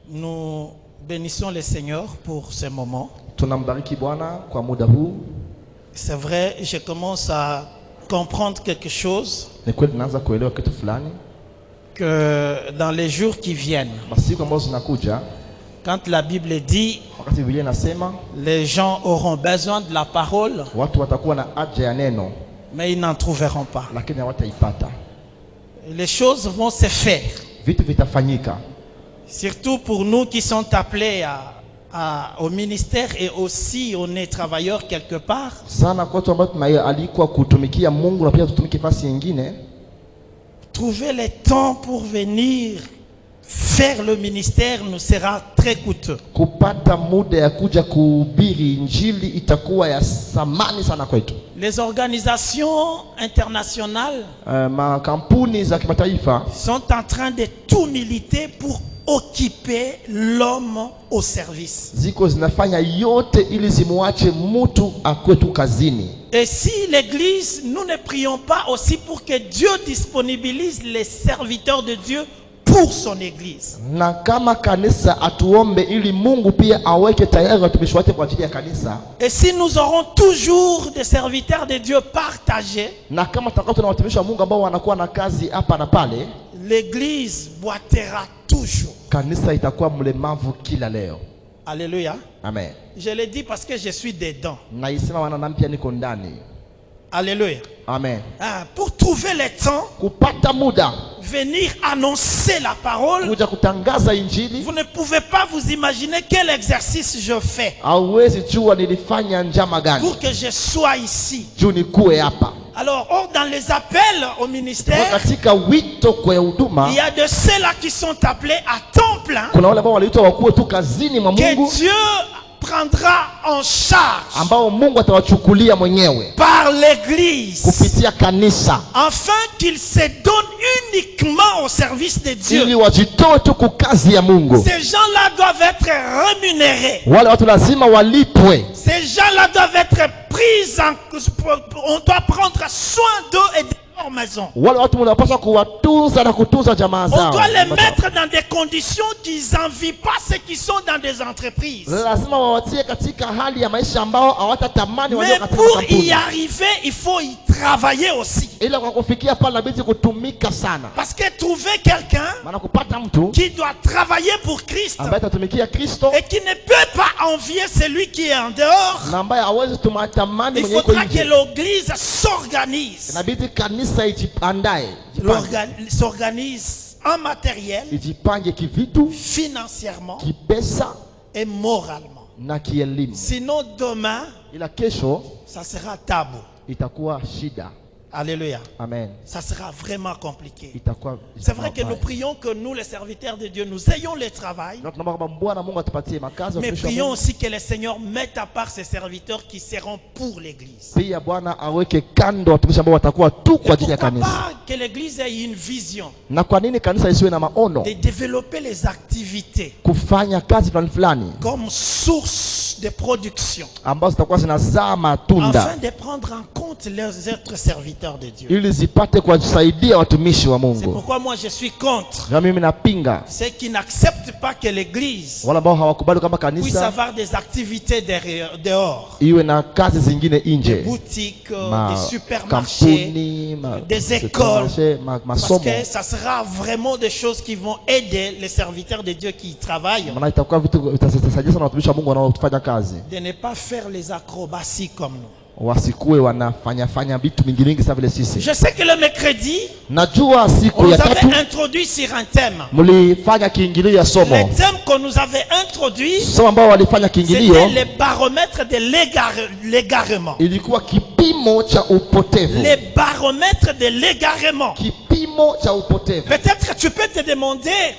Nous bénissons le Seigneur pour ce moment. C'est vrai, je commence à comprendre quelque chose, que dans les jours qui viennent, quand la Bible dit les gens auront besoin de la parole, mais ils n'en trouveront pas. Les choses vont se faire. Surtout pour nous qui sommes appelés au ministère et aussi on est travailleurs quelque part. Trouver le temps pour venir faire le ministère nous sera très coûteux. Les organisations internationales sont en train de tout militer pour occuper l'homme au service. Et si l'église, nous ne prions pas aussi pour que Dieu disponibilise les serviteurs de Dieu pour son église. Et si nous aurons toujours des serviteurs de Dieu partagés, l'église boitera toujours. Alléluia. Amen. Je le dis parce que je suis dedans. Alléluia. Amen. Pour trouver le temps, venir annoncer la parole, vous ne pouvez pas vous imaginer quel exercice je fais pour que je sois ici. Alors, dans les appels au ministère, il y a de ceux-là qui sont appelés à temps plein, que Dieu prendra en charge par l'église, afin qu'ils se donnent uniquement au service de Dieu. Ces gens-là doivent être rémunérés. Ces gens-là doivent être pris en... On doit prendre soin d'eux et de leur maison. On doit les mettre dans des conditions qu'ils n'envient pas ceux qui sont dans des entreprises. Mais pour y arriver, il faut y travailler aussi. Parce que trouver quelqu'un qui doit travailler pour Christ et qui ne peut pas envier celui qui est en dehors, il faudra que l'église s'organise en matériel, financièrement et moralement. Sinon demain, ça sera tabou. Alléluia. Amen. Ça sera vraiment compliqué. C'est vrai que nous prions que nous, les serviteurs de Dieu, nous ayons le travail. Mais prions aussi que le Seigneur mette à part ces serviteurs qui seront pour l'église. Et pourquoi pas que l'église ait une vision de développer les activités comme source de production, afin de prendre en compte les autres serviteurs de Dieu. C'est pourquoi moi je suis contre ceux qui n'acceptent pas que l'église puisse avoir des activités dehors, des boutiques, des supermarchés, des écoles, parce que ça sera vraiment des choses qui vont aider les serviteurs de Dieu qui y travaillent, de ne pas faire les acrobaties comme nous. Je sais que le mercredi, on nous avait introduit sur un thème. Le thème qu'on nous avait introduit, c'était les baromètres de l'égarement. Les baromètres de l'égarement. Peut-être que tu peux te demander,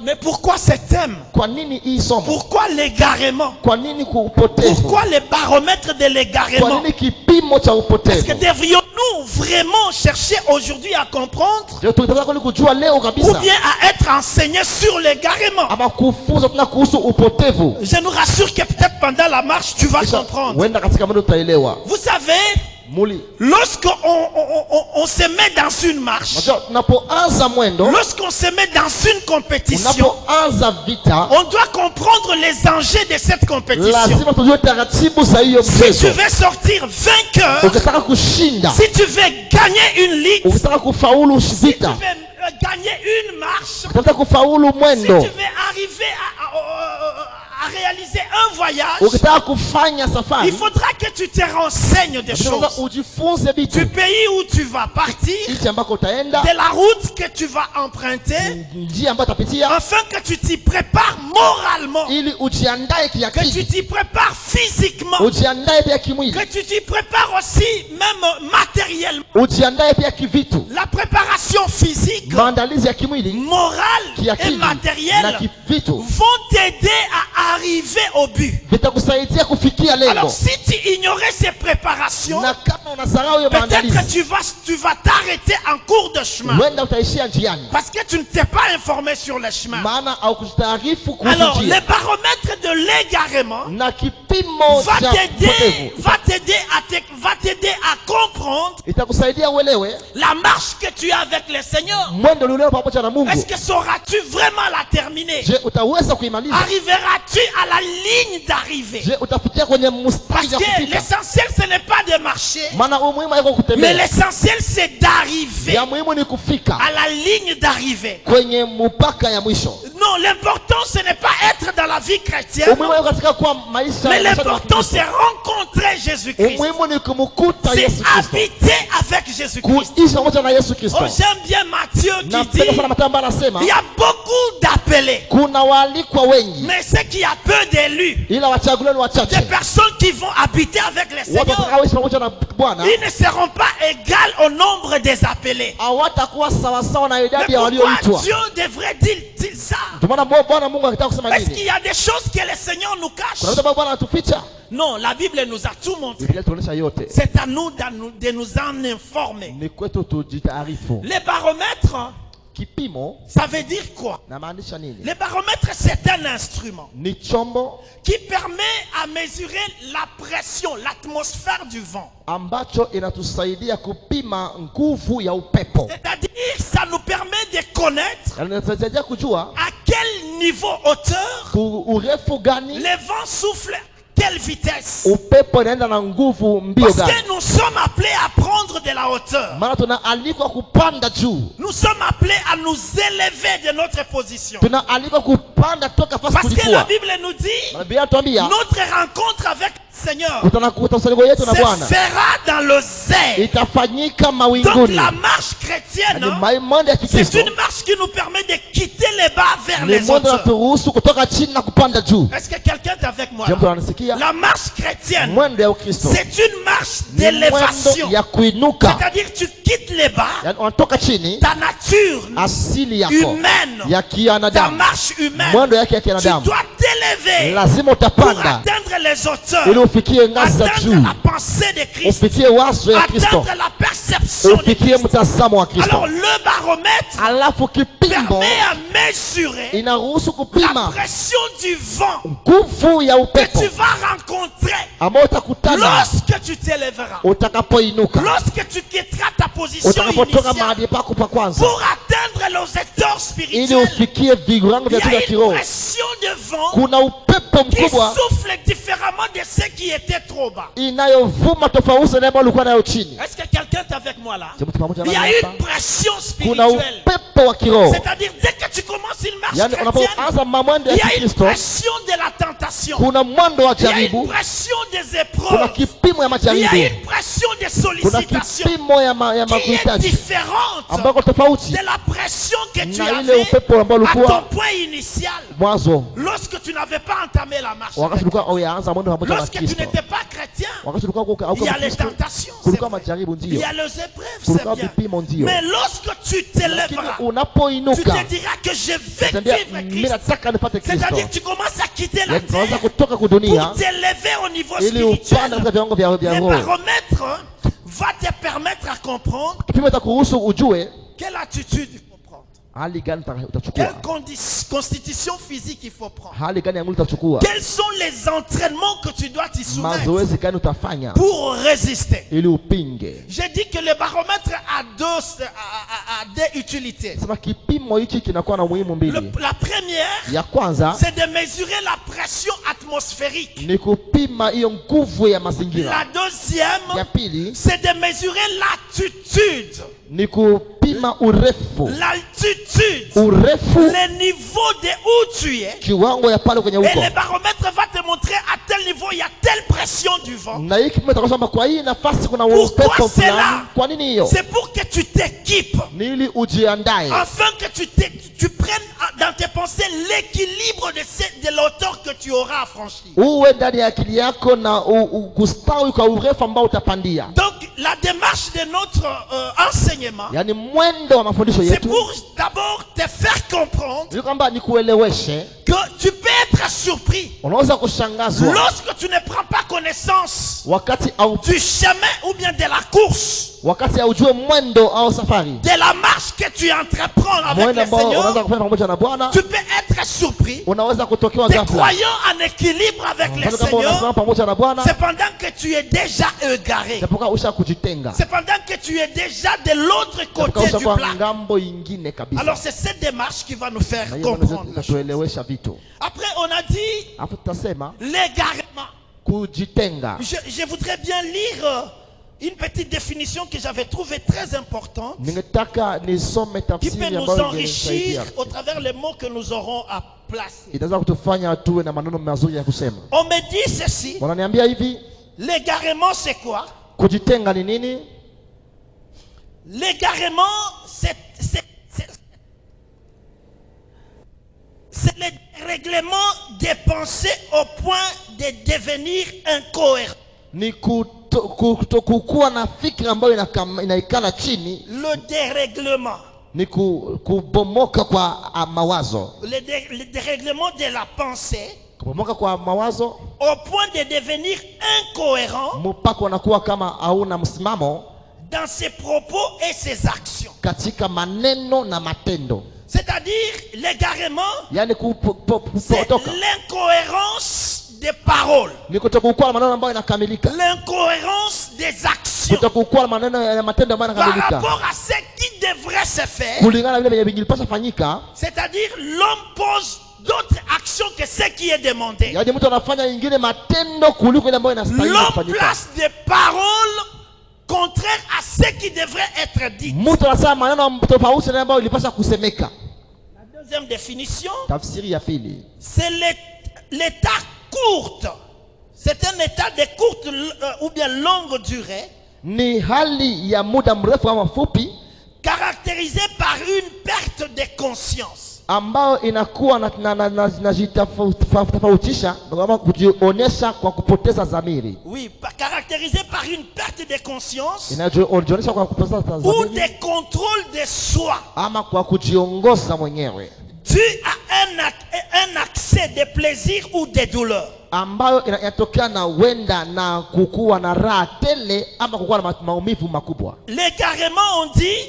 mais pourquoi ce thème? Pourquoi l'égarement? Pourquoi les baromètres de l'égarement? Est-ce que devrions-nous vraiment chercher aujourd'hui à comprendre ou bien à être enseignés sur l'égarement? Je nous rassure que peut-être pendant la marche tu vas comprendre. Vous savez, lorsqu'on on se met dans une marche, lorsqu'on se met dans une compétition, on doit comprendre les enjeux de cette compétition. Si tu veux sortir vainqueur, si tu veux gagner une ligue, si tu veux gagner une marche, si tu veux arriver à réaliser un voyage, il faudra que tu te renseignes des choses, du pays où tu vas partir, de la route que tu vas emprunter, afin que tu t'y prépares moralement, que tu t'y prépares physiquement, que tu t'y prépares aussi même matériellement. La préparation physique, morale et matérielle vont t'aider à arriver au but. Alors si tu ignorais ces préparations, peut-être tu vas t'arrêter en cours de chemin, parce que tu ne t'es pas informé sur le chemin. Alors le baromètre de l'égarement va t'aider à comprendre la marche que tu as avec le Seigneur. Est-ce que sauras-tu vraiment la terminer? Arriveras-tu à la ligne d'arrivée? Parce que l'essentiel ce n'est pas de marcher, mais l'essentiel c'est d'arriver à la ligne d'arrivée. Non, l'important ce n'est pas être dans la vie chrétienne, mais l'important c'est rencontrer Jésus-Christ, c'est habiter avec Jésus-Christ. Oh, j'aime bien Matthieu qui dit il y a beaucoup d'appelés, mais c'est qu'il y a peu d'élus, des personnes qui vont habiter avec le Seigneur. Ils ne seront pas égales au nombre des appelés. Mais pourquoi Dieu devrait dire ça? Est-ce qu'il y a des choses que le Seigneur nous cache? Non, la Bible nous a tout montré. C'est à nous de nous en informer. Les baromètres, ça veut dire quoi? Le baromètre c'est un instrument qui permet à mesurer la pression, l'atmosphère du vent. C'est-à-dire ça nous permet de connaître à quel niveau hauteur le vent souffle, quelle vitesse. Parce que nous sommes appelés à prendre de la hauteur. Nous sommes appelés à nous élever de notre position. Parce que la Bible nous dit notre rencontre avec le Seigneur se fera dans le zèle. Donc la marche chrétienne, c'est une marche qui nous permet de quitter les bas vers les hauteurs. Est-ce que quelqu'un est avec moi là? La marche chrétienne, c'est une marche d'élévation. C'est-à-dire tu quittes les bas, ta nature humaine, ta marche humaine. Tu dois t'élever pour atteindre les hauteurs, atteindre la pensée de Christ, atteindre la perception de Christ. Alors le baromètre permet à mesurer la pression du vent que tu vas rencontrer lorsque tu t'élèveras, lorsque tu quitteras ta position initiale pour atteindre les hectares spirituels. Il y a une pression de vent qui souffle différemment de ce qui était trop bas. Est-ce que quelqu'un est avec moi là? Il y a une pression spirituelle. C'est-à-dire dès que tu commences une marche chrétienne, il y a une pression de la tentation, il y a une pression des épreuves, il y a une pression des sollicitations qui est différente de la pression que tu avais à ton point initial lorsque tu n'avais pas entamé la marche. Lorsque tu n'étais pas chrétien, il y a les tentations, il y a les épreuves, c'est bien. Mais lorsque tu t'élèveras, tu te diras que je vais vivre Christ. C'est-à-dire que tu commences à quitter la terre pour t'élever au niveau spirituel. Le baromètre va te permettre à comprendre quelle attitude comprendre. Quelle constitution physique il faut prendre? Quels sont les entraînements que tu dois t'y soumettre pour résister? J'ai dit que le baromètre a deux utilités. La première, c'est de mesurer la pression atmosphérique. La deuxième, c'est de mesurer l'altitude. L'altitude, le niveau de où tu es, et le baromètre va te montrer à tel niveau il y a telle pression du vent. Pourquoi c'est là? C'est pour que tu t'équipes, afin que tu prennes dans tes pensées l'équilibre de l'auteur que tu auras à franchir. Donc la démarche de notre enseignement, c'est pour d'abord te faire comprendre que tu peux être surpris lorsque tu ne prends pas connaissance du chemin ou bien de la course, de la marche que tu entreprends avec le Seigneur. Tu peux être surpris te croyant en équilibre avec le Seigneur, cependant que tu es déjà égaré, cependant que tu es déjà de l'autre côté du plat. Alors c'est cette démarche qui va nous faire comprendre. Après on a dit l'égarement. Je voudrais bien lire une petite définition que j'avais trouvée très importante, qui peut nous enrichir au travers les mots que nous aurons à placer. On me dit ceci: l'égarement c'est quoi? L'égarement c'est le règlement des pensées au point de devenir incohérent. Le dérèglement. Le dérèglement de la pensée au point de devenir incohérent dans ses propos et ses actions. C'est-à-dire l'égarement, c'est l'incohérence des paroles, l'incohérence des actions par rapport à ce qui devrait se faire. C'est-à-dire l'homme pose d'autres actions que ce qui est demandé. L'homme place des paroles contraires à ce qui devrait être dit. La deuxième définition, c'est l'état court. C'est un état de courte ou bien longue durée, caractérisé par une perte de conscience. Oui, caractérisé par une perte de conscience ou de contrôle de soi, dû à un accès de plaisir ou de douleur. L'égarement, on dit,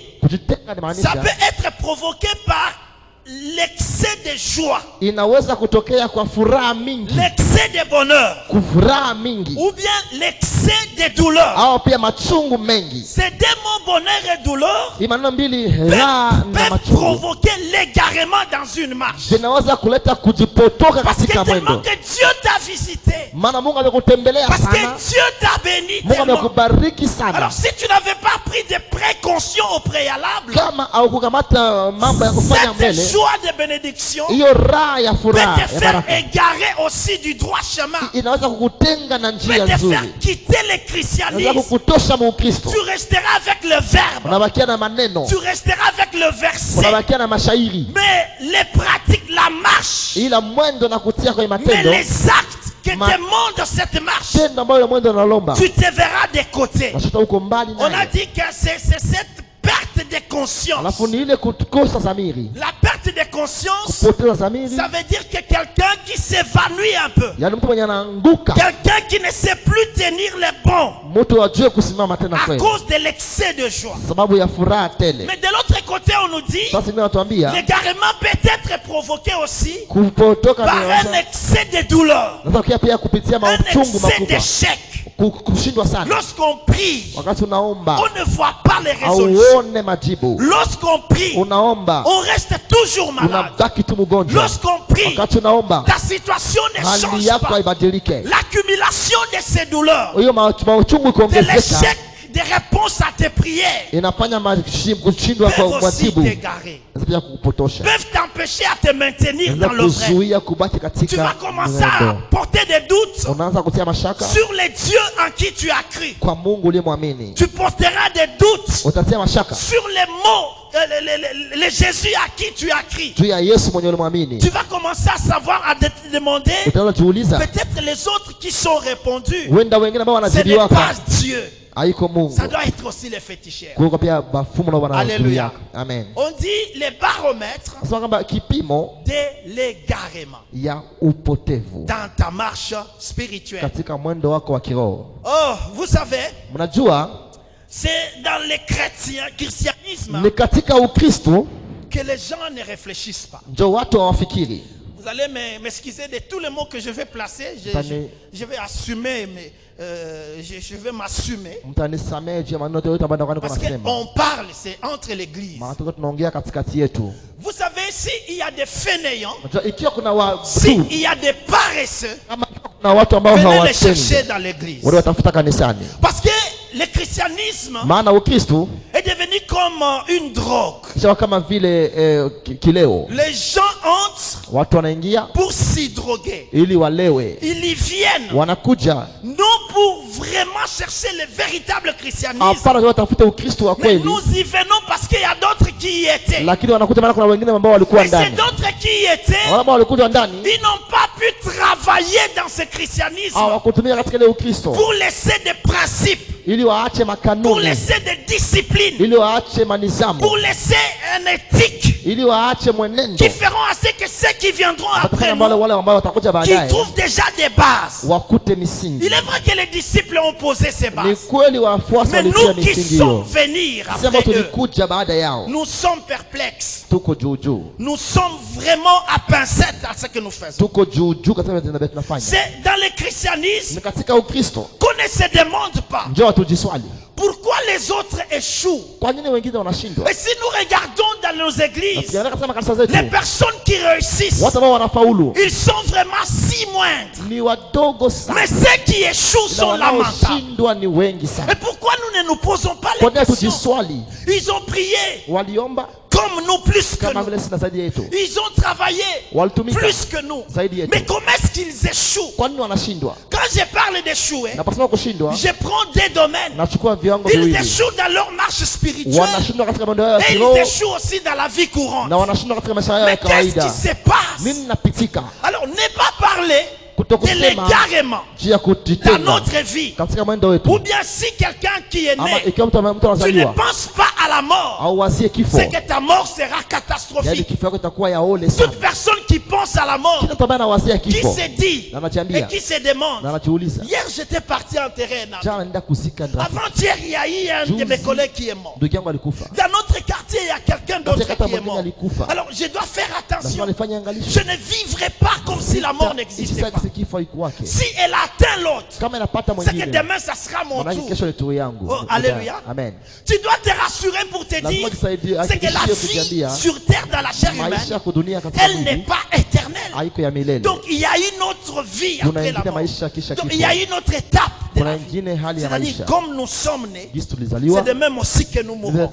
ça peut être provoqué par l'excès de joie, l'excès de bonheur, ou bien l'excès de douleur. Ces deux mots, bonheur et douleur, peuvent provoquer l'égarement dans une marche. Parce que tellement que Dieu t'a visité, parce que Dieu t'a béni tellement. Alors si tu n'avais pas pris de précautions au préalable, cette joie de bénédiction peut te faire égarer aussi du droit chemin, peut te faire quitter le christianisme. Tu resteras avec le verbe, tu resteras avec le verset, mais les pratiques, la marche, mais les actes que demande cette marche, tu te verras de côté. On a dit que c'est cette perte de conscience. La perte de conscience, ça veut dire que quelqu'un qui s'évanouit un peu, quelqu'un qui ne sait plus tenir les bons à cause de l'excès de joie. Mais de l'autre côté, on nous dit l'égarement peut être provoqué aussi par un excès de douleur, un excès d'échec. Lorsqu'on prie, on ne voit pas les résolutions. Lorsqu'on prie, on reste toujours malade. Lorsqu'on prie, ta situation ne change pas. L'accumulation de ces douleurs, de l'échec des réponses à tes prières, peuvent aussi t'égarer, peuvent t'empêcher à te maintenir dans le vrai. Tu vas commencer à porter des doutes sur les dieux en qui tu as cru. Tu porteras des doutes sur les mots, les Jésus à qui tu as cru. Tu vas commencer à savoir, à te demander, peut-être les autres qui sont répondus, ce n'est pas Dieu. Ça doit être aussi les féticheurs. Alléluia. Amen. On dit les baromètres de l'égarement dans ta marche spirituelle. Oh, vous savez, c'est dans le christianisme que les gens ne réfléchissent pas. Vous allez m'excuser de tous les mots que je vais placer. Je vais assumer, mais je vais m'assumer. Parce qu'on parle, c'est entre l'église. Vous savez, s'il y a des fainéants, s'il y a des paresseux, venez les chercher dans l'église. Parce que le christianisme est devenu comme une drogue. Les gens entrent pour s'y droguer. Ils y viennent non pour vraiment chercher le véritable christianisme, mais nous y venons parce qu'il y a d'autres qui y étaient. Et ces d'autres qui y étaient, ils n'ont pas pu travailler dans ce christianisme pour laisser des principes, pour laisser des disciplines, pour laisser une éthique qui feront à ce que ceux qui viendront après nous, qui trouvent déjà des bases. Il est vrai que les disciples ont posé ces bases, mais nous qui sommes venus après eux, nous sommes perplexes. Nous sommes vraiment à pincette à ce que nous faisons. C'est dans le christianisme qu'on ne se demande pas pourquoi les autres échouent. Et si nous regardons dans nos églises, les personnes qui réussissent, ils sont vraiment si moindres. Mais ceux qui échouent sont lamentables. Et pourquoi nous ne nous posons pas les questions? Ils ont prié comme nous, plus que nous. Ils ont travaillé plus que nous. Mais comment est-ce qu'ils échouent? Quand je parle d'échouer, je prends des domaines. Ils échouent dans leur marche spirituelle et ils échouent aussi dans la vie courante. Mais qu'est-ce qui se passe? Alors, n'est pas parler de l'égarement dans notre vie. Ou bien si quelqu'un qui est né, tu ne penses pas à la mort, c'est que ta mort sera catastrophique. Toute personne qui pense à la mort, qui se dit et qui se demande, hier j'étais parti enterrer un ami. Avant-hier il y a eu un de mes collègues qui est mort. Dans notre quartier il y a quelqu'un d'autre qui est mort. Alors je dois faire attention. Je ne vivrai pas comme si la mort n'existait pas. Si elle atteint l'autre, c'est que demain ça sera mon tour. Oh, alléluia. Amen. Tu dois te rassurer pour te dire, c'est que la vie sur terre dans la chair humaine, elle n'est pas éternelle. Donc il y a une autre vie après la mort. Donc il y a une autre étape de la vie. C'est-à-dire comme nous sommes nés, c'est de même aussi que nous mourrons.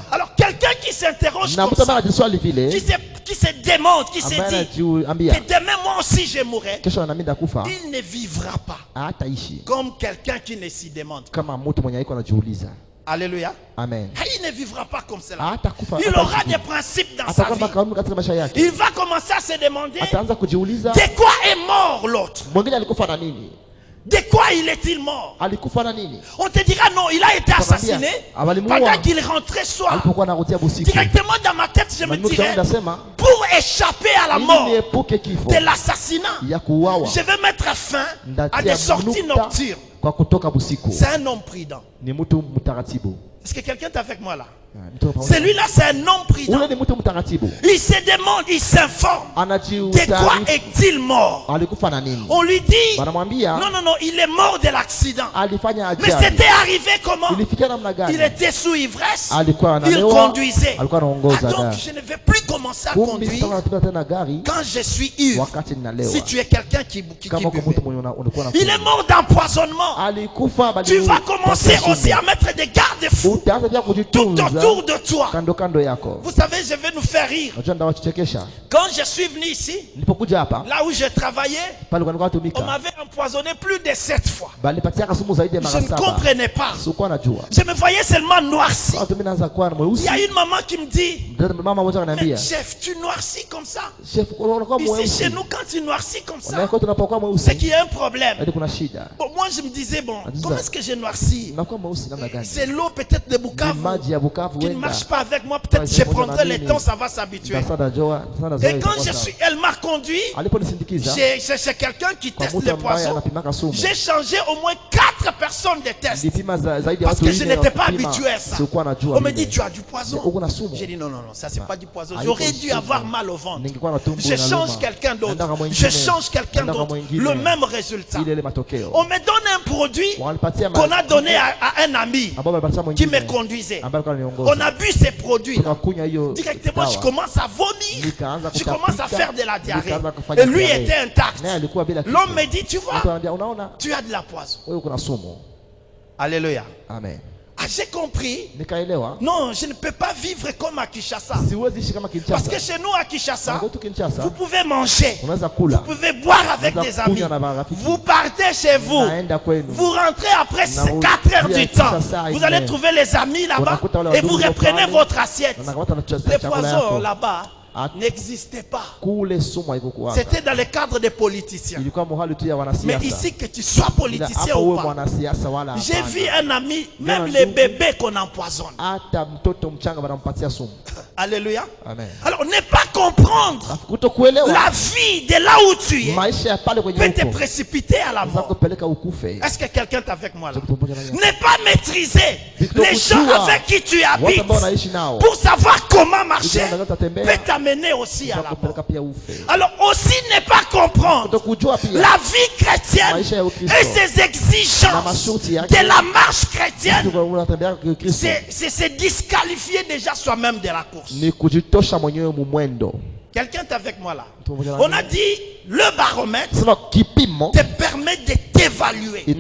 Alors quelqu'un qui s'interroge comme ça, qui se demande, qui se dit que demain moi aussi je mourrai, il ne vivra pas comme quelqu'un qui ne s'y demande. Alléluia. Amen. Il ne vivra pas comme cela. Il aura des principes dans sa vie. Il va commencer à se demander de quoi est mort l'autre. De quoi il est-il mort? On te dira non, il a été assassiné pendant qu'il rentrait soir. Directement dans ma tête, je me dirais, pour échapper à la mort de l'assassinat, je vais mettre fin à des sorties nocturnes. C'est un homme prudent. Est-ce que quelqu'un est avec moi là? Celui-là, c'est un homme prudent. Il se demande, il s'informe. De quoi est-il mort? On lui dit, non, il est mort de l'accident. Mais c'était arrivé comment? Il était sous ivresse. Il conduisait. Donc, je ne vais plus commencer à conduire quand je suis ivre. Si tu es quelqu'un qui buvait. Il est mort d'empoisonnement. Tu vas commencer aussi à mettre des garde-fous tout autour de toi. Vous savez, je vais nous faire rire. Quand je suis venu ici, là où j'ai travaillé, on m'avait empoisonné plus de 7 fois. Je ne comprenais pas. Je me voyais seulement noirci. Il y a une maman qui me dit, mais chef, tu noircis comme ça. Ici chez nous, quand tu noircis comme ça, c'est qu'il y a un problème. Bon, moi je me disais, bon, comment est-ce que j'ai noirci? C'est l'eau peut-être de Bukavu qui ne marche pas avec moi. Peut-être je prendrai le temps, ça va s'habituer. Et quand elle m'a conduit, c'est quelqu'un qui teste les poissons. J'ai changé au moins 4 personnes de test parce que je n'étais pas habitué à ça. On me dit, tu as du poison. J'ai dit, non, ça c'est pas du poison. J'aurais dû avoir mal au ventre. Je change quelqu'un d'autre. Je change quelqu'un d'autre. Le même résultat. On me donne un produit qu'on a donné à un ami qui me conduisait. On a bu ces produits. Directement, je commence à vomir. Je commence à faire de la diarrhée. Et lui était intact. L'homme me dit, tu vois, tu as de la poison. Alléluia. Amen. Ah, j'ai compris. Non, je ne peux pas vivre comme à Kinshasa. Parce que chez nous à Kinshasa, vous pouvez manger, vous pouvez boire avec des amis, vous partez chez vous, vous rentrez après 4 heures du temps, vous allez trouver les amis là-bas et vous reprenez votre assiette. Les poisons là-bas n'existait pas. C'était dans le cadre des politiciens. Mais ici, que tu sois politicien ou pas, j'ai vu un ami, même les bébés qu'on empoisonne. Alléluia. Amen. Alors ne pas comprendre la vie de là où tu es peut te précipiter à la mort. Est-ce que quelqu'un est avec moi là? Ne pas maîtriser les gens avec qui tu habites pour savoir comment marcher peut t'amener aussi à la mort. Alors aussi ne pas comprendre la vie chrétienne et ses exigences de la marche chrétienne, c'est se disqualifier déjà soi-même de la course. Quelqu'un est avec moi là? On a dit le baromètre te permet de t'évaluer, te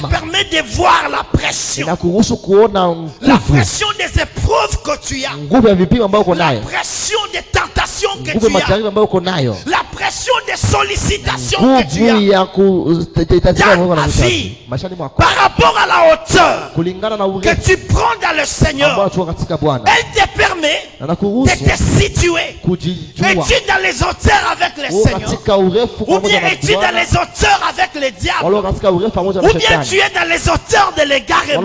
permet de voir la pression des épreuves que tu as, la pression des tentations que tu as, la pression des sollicitations que tu as dans ta vie par rapport à la hauteur que tu prends dans le Seigneur. Elle te permet de te situer. Es-tu dans les hauteurs avec les seigneurs, ou bien es-tu dans les hauteurs avec les diables, ou bien tu es dans les hauteurs de l'égarement?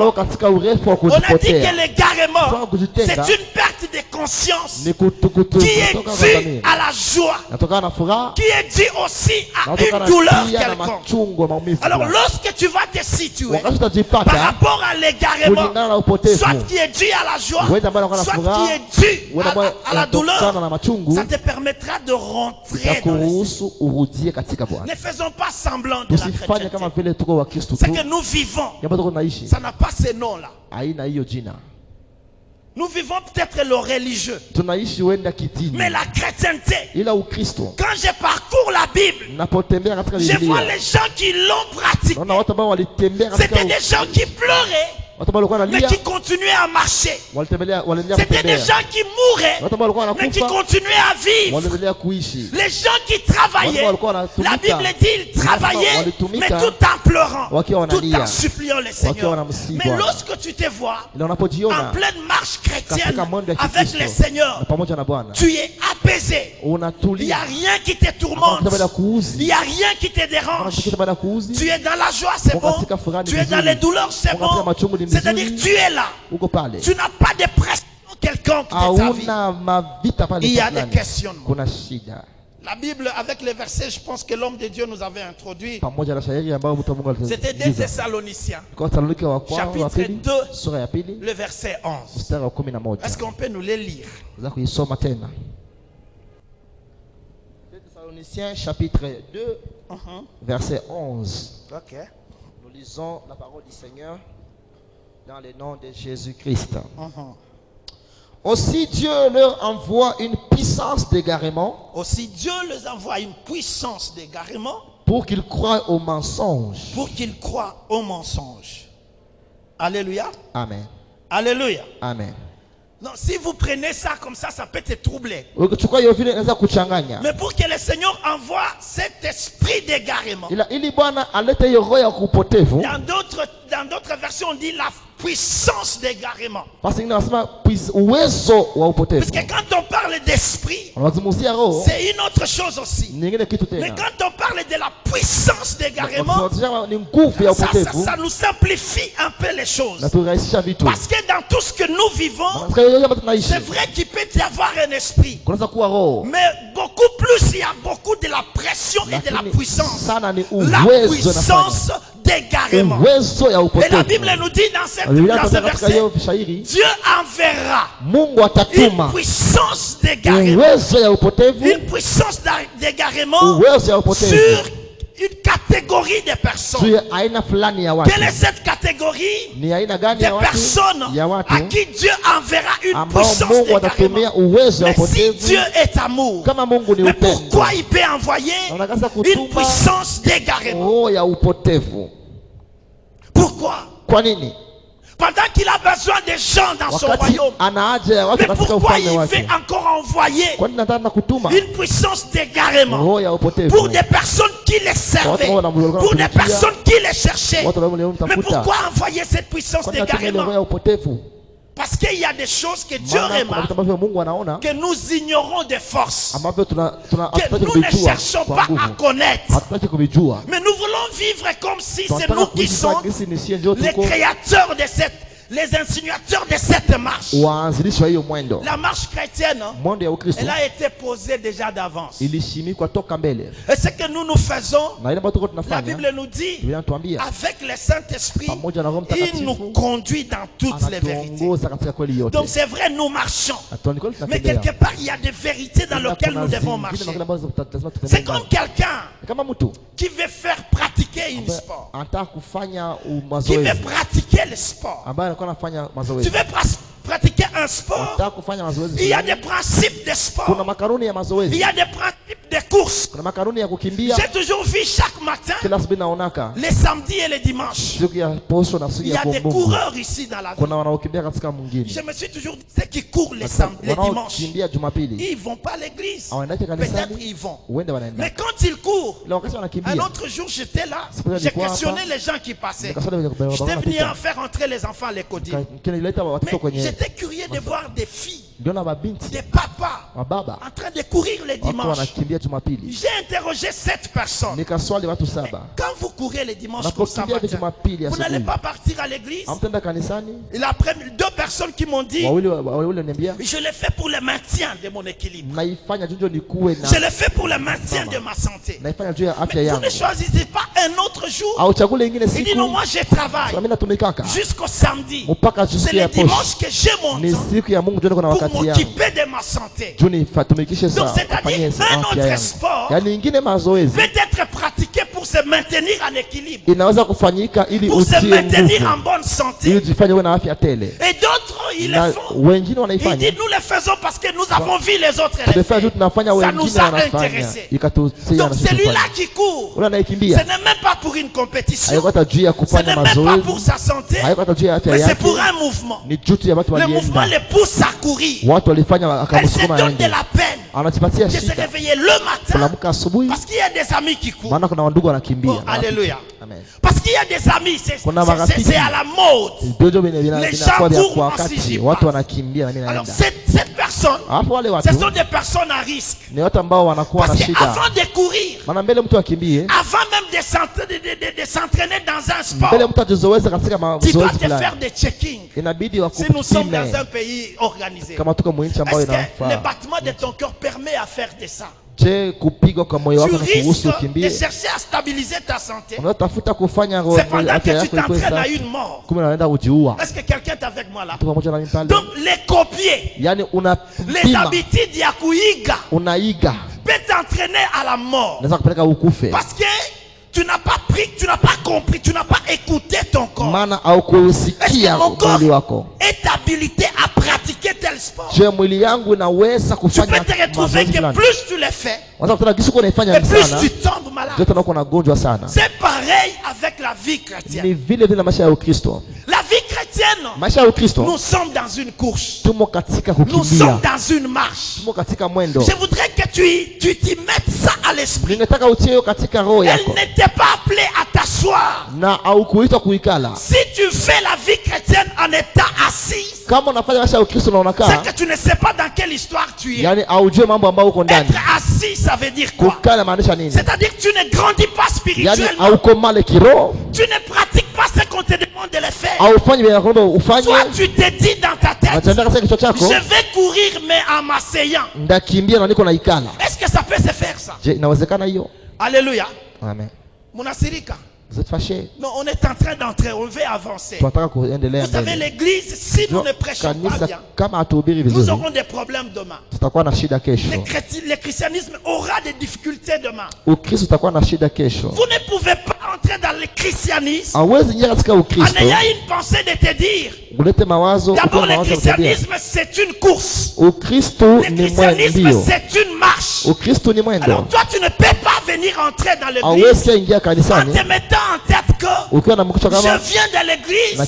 On a dit que l'égarement, c'est une perte de conscience qui est due à la joie, qui est due aussi à une douleur quelconque. Alors lorsque tu vas te situer par rapport à l'égarement, soit qui est dû à la joie, soit qui est dû à la douleur, ça te permettra de rentrer dans le Seigneur. Ne faisons pas semblant de la chrétienté. C'est que nous vivons, ça n'a pas ce nom-là. Nous vivons peut-être le religieux, mais la chrétienté, quand je parcours la Bible, je vois les gens qui l'ont pratiqué. C'était des gens qui pleuraient, mais qui continuaient à marcher. C'était des gens qui mouraient, mais qui continuaient à vivre. Les gens qui travaillaient, la Bible dit ils travaillaient, mais tout en pleurant, tout en suppliant le Seigneur. Mais lorsque tu te vois en pleine marche chrétienne avec le Seigneur, tu es apaisé. Il n'y a rien qui te tourmente, il n'y a rien qui te dérange. Tu es dans la joie, c'est bon. Tu es dans les douleurs, c'est bon. C'est-à-dire tu es là. Tu n'as pas de pression quelconque dans ta vie. Il y a des questionnements. La Bible, avec les versets, je pense que l'homme de Dieu nous avait introduit. C'était des Thessaloniciens. Chapitre 2, le verset 11. Est-ce qu'on peut nous les lire? Thessaloniciens, chapitre 2, verset 11. Ok. Nous lisons la parole du Seigneur dans le nom de Jésus-Christ. Aussi Dieu leur envoie une puissance d'égarement. Aussi Dieu leur envoie une puissance d'égarement. Pour qu'ils croient au mensonge. Pour qu'ils croient au mensonge. Alléluia. Amen. Alléluia. Amen. Non, si vous prenez ça comme ça peut te troubler. Mais pour que le Seigneur envoie cet esprit d'égarement. Dans d'autres versions, on dit la puissance d'égarement. Parce que quand on parle d'esprit, c'est une autre chose aussi. Mais quand on parle de la puissance d'égarement, ça nous simplifie un peu les choses. Parce que dans tout ce que nous vivons, c'est vrai qu'il peut y avoir un esprit. Mais beaucoup plus, il y a beaucoup de la pression et de la puissance. La puissance d'égarement. Et la Bible nous dit dans ce verset, Dieu enverra une puissance d'égarement. Une puissance d'égarement sur une catégorie de personnes. Quelle est cette catégorie de personnes à qui Dieu enverra une puissance d'égarement? Mais si Dieu est amour, mais pourquoi il peut envoyer une puissance d'égarement? Pourquoi? Pendant qu'il a besoin des gens dans son royaume. Mais pourquoi il veut encore envoyer une puissance d'égarement pour des personnes qui les servaient, pour des personnes qui les cherchaient? Mais pourquoi envoyer cette puissance d'égarement? Parce qu'il y a des choses que Dieu remarque, que nous ignorons des forces, que nous ne cherchons pas à connaître. Mais nous voulons vivre comme si c'est nous qui sommes les créateurs de les insinuateurs de cette marche. La marche chrétienne, elle a été posée déjà d'avance. Et ce que nous faisons, la Bible nous dit, avec le Saint-Esprit, il nous conduit dans toutes les vérités. Donc c'est vrai, nous marchons. Mais quelque part, il y a des vérités dans lesquelles nous devons marcher. C'est comme quelqu'un qui veut faire pratiquer un sport. Qui veut pratiquer le sport. Tu veux pratiquer un sport, il y a des principes de sport, il y a des principes de course. J'ai toujours vu chaque matin, les samedis et les dimanches, il y a des coureurs ici dans la ville. Je me suis toujours dit, ceux qui courent les dimanches, ils ne vont pas à l'église. Peut-être ils vont. Mais quand ils courent, un autre jour j'étais là, j'ai questionné les gens qui passaient. J'étais venu en faire entrer les enfants à l'école. Mais j'étais curieux de voir des filles, des papas en train de courir les dimanches. J'ai interrogé 7 personnes. Quand vous courez les dimanches comme ça matin, vous n'allez pas partir à l'église? Il a pris 2 personnes qui m'ont dit, je l'ai fait pour le maintien de mon équilibre. Je l'ai fait pour le maintien de ma santé. Mais vous ne choisissez pas un autre jour. Il dit non, moi je travaille jusqu'au samedi. C'est le dimanche que j'ai mon temps pour m'occuper de ma santé. Donc c'est-à-dire un autre sport peut être pratiqué pour se maintenir en équilibre, pour se maintenir en bonne santé. Et d'autres, ils le font. Il dit nous le faisons parce que nous avons vu les autres le faire. Ça nous a intéressés. Donc celui-là qui court, ce n'est même pas pour une compétition, ce n'est même pas pour sa santé, mais c'est pour un mouvement. Le mouvement les pousse à courir. Elle se donne de la peine de se réveiller le matin parce qu'il y a des amis qui courent. Oh, alléluia. Parce qu'il y a des amis, c'est à la mode. Les gens courent en sigibant. Alors cette personne, ce sont des personnes à risque. Parce qu'avant de courir, avant même de s'entraîner dans un sport, tu dois te faire des checkings. Si nous sommes dans un pays organisé, est-ce que le battement de ton cœur permet à faire de ça? Tu risques de chercher à stabiliser ta santé. C'est pendant que tu t'entraînes à une mort. Est-ce que quelqu'un est avec moi là? Donc les copier, les habitudes yakuiga peut t'entraîner à la mort. Parce que tu n'as pas pris, tu n'as pas compris, tu n'as pas écouté ton corps. Est-ce que mon corps est habilité à pratiquer tel sport? Tu peux te retrouver que plus tu le fais, et plus tu tombes malade. C'est pareil avec la vie chrétienne. La vie chrétienne, nous sommes dans une course. Nous sommes dans une marche. Je voudrais que tu t'y mettes ça à l'esprit. Elle n'était pas appelée à t'asseoir. Si tu fais la vie chrétienne en étant assis, c'est que tu ne sais pas dans quelle histoire tu es. Être assis, ça veut dire quoi? C'est-à-dire que tu ne grandis pas spirituellement. Tu ne pratiques pas ce qu'on te demande de le faire. Toi, tu te dis dans ta tête, je vais courir mais en m'asseyant. Est-ce que ça peut se faire ça? Alléluia. Amen. Munasirika. Vous êtes fâché? Non, on est en train d'entrer, on veut avancer. Vous savez, l'église, si nous ne prêchons pas bien, nous aurons des problèmes demain. Le christianisme aura des difficultés demain. Vous ne pouvez pas entrer dans le christianisme en ayant une pensée de te dire, d'abord le christianisme c'est une course. Le christianisme c'est une marche. Alors toi tu ne peux pas venir entrer dans l'église en te mettant en tête que je viens de l'église mais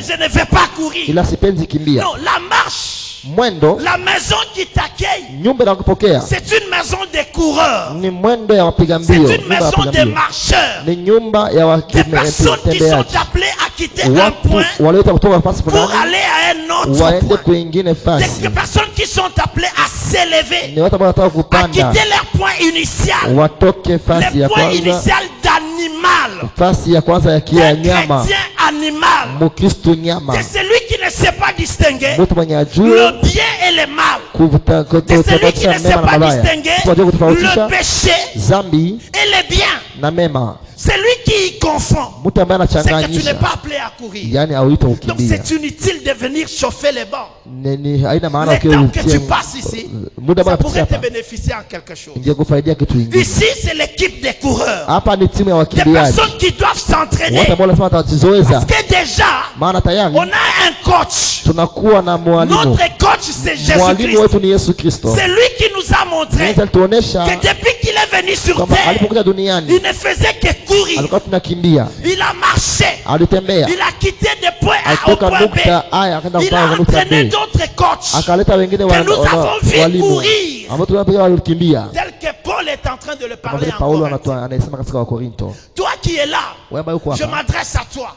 je ne vais pas courir. Non, la marche, la maison qui t'accueille, c'est une maison des coureurs. C'est une maison des marcheurs. Des personnes qui sont appelées à quitter un point pour aller à un autre point. Des personnes qui sont appelées à s'élever, à quitter leur point initial. Le point initial d'animal. D'un chrétien animal. C'est celui qui ne sait pas distinguer le bien et le mal. C'est celui qui ne sait pas distinguer le péché et le bien. C'est lui qui confond. C'est que tu n'es pas appelé à courir. Donc c'est inutile de venir chauffer les bancs. Le temps que tu passes ici, ça pourrait te bénéficier en quelque chose. Ici c'est l'équipe des coureurs. Des personnes qui doivent s'entraîner. Parce que déjà, on a un coach. Notre coach c'est Jésus-Christ. C'est lui qui nous a montré que depuis qu'il est venu sur terre, il ne faisait que courir. Il a marché. Il a quitté des points A au point B. Il a entraîné d'autres coachs que nous avons vu courir. Tel que Paul est en train de le parler encore. Toi qui es là, je m'adresse à toi.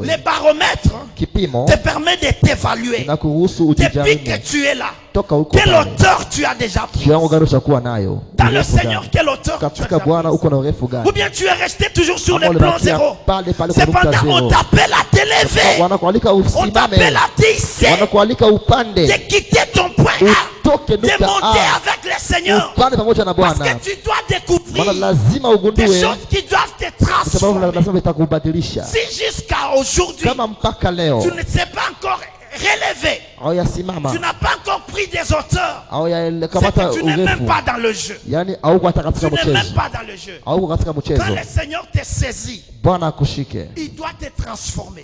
Les baromètres te permettent de t'évaluer. Depuis que tu es là, quelle hauteur tu as déjà pris? Dans le Seigneur, quelle hauteur tu as déjà pris? Ou bien tu es resté toujours sur le plan zéro. Cependant, on t'appelle à t'élever. On t'appelle à t'hisser. De quitter ton point A. De monter avec le Seigneur. Parce que tu dois découvrir des choses qui doivent te transformer. Si jusqu'à aujourd'hui, tu ne sais pas encore relevé, tu n'as pas encore pris des auteurs, c'est que tu n'es même pas dans le jeu. Tu n'es même pas dans le jeu. Quand le Seigneur te saisit, il doit te transformer.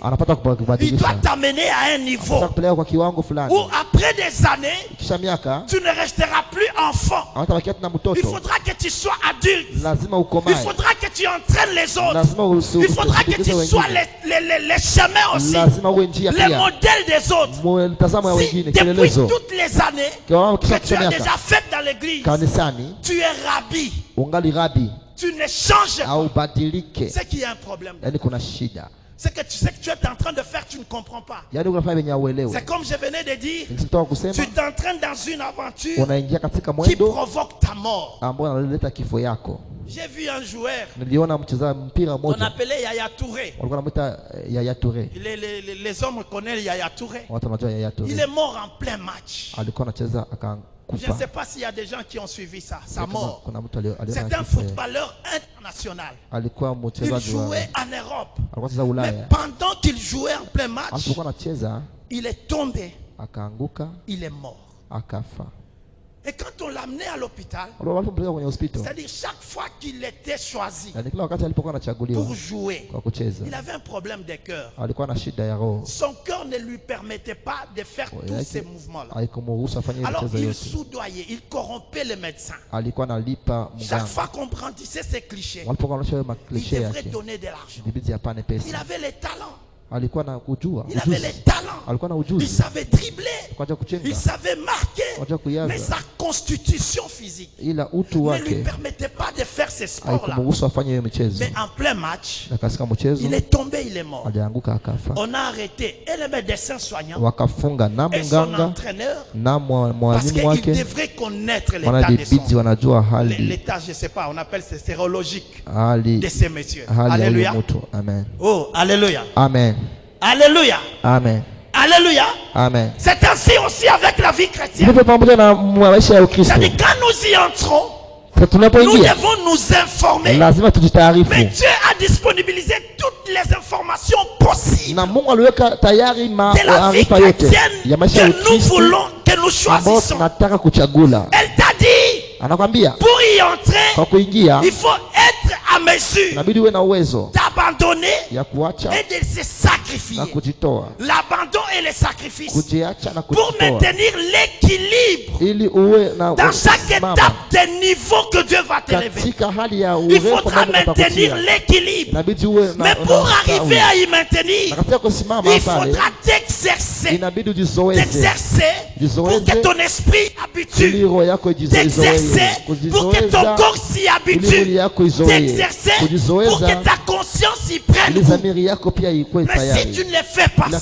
Il doit t'amener à un niveau où après des années, tu ne resteras plus enfant. Il faudra que tu sois adulte. Il faudra que tu entraînes les autres. Il faudra que tu sois les chemins aussi, les modèles des autres. Si depuis toutes les années que tu as déjà fait dans l'église, tu es rabbi, tu ne changes pas, c'est qu'il y a un problème. C'est que tu sais que tu es en train de faire, tu ne comprends pas. C'est comme je venais de dire, tu t'entraînes dans une aventure qui provoque ta mort. J'ai vu un joueur, on appelait Yaya Touré. Les hommes connaissent Yaya Touré. Il est mort en plein match. Je ne sais pas s'il y a des gens qui ont suivi ça. Sa mort. C'est un footballeur international. Il jouait en Europe. Mais pendant qu'il jouait en plein match, il est tombé. Il est mort. Et quand on l'amenait à l'hôpital, c'est-à-dire chaque fois qu'il était choisi pour jouer, il avait un problème de cœur. Son cœur ne lui permettait pas de faire tous ces mouvements-là. Alors il soudoyait, il corrompait les médecins. Chaque fois qu'on brandissait ces clichés, il devrait donner de l'argent. Il avait les talents. Il avait les talents. Il savait dribbler. Il savait marquer. Mais sa constitution physique ne lui permettait pas de faire ces sports-là. Mais en plein match, il est tombé, il est mort. On a arrêté et le médecin soignant et son entraîneur parce qu'il devrait connaître l'état, je ne sais pas, on appelle ça sérologique de ces messieurs. Alléluia. Oh, alléluia. Amen. Alléluia. Amen. Alléluia. Amen. C'est ainsi aussi avec la vie chrétienne. C'est-à-dire quand nous y entrons, nous devons nous informer. Mais Dieu a disponibilisé toutes les informations possibles de la vie chrétienne que nous voulons, que nous choisissons. Elle t'a dit, pour y entrer, il faut être à mesure d'abandonner et de se sacrifier. L'abandon et le sacrifice pour maintenir l'équilibre dans chaque étape des niveaux que Dieu va t'élever. Il faudra maintenir l'équilibre. Mais pour arriver à y maintenir, il faudra t'exercer. Pour que ton esprit habitue. T'exercer pour que ton corps s'y habitue. T'exercer pour que ta conscience y prenne goût. Mais si tu ne fais pas ça,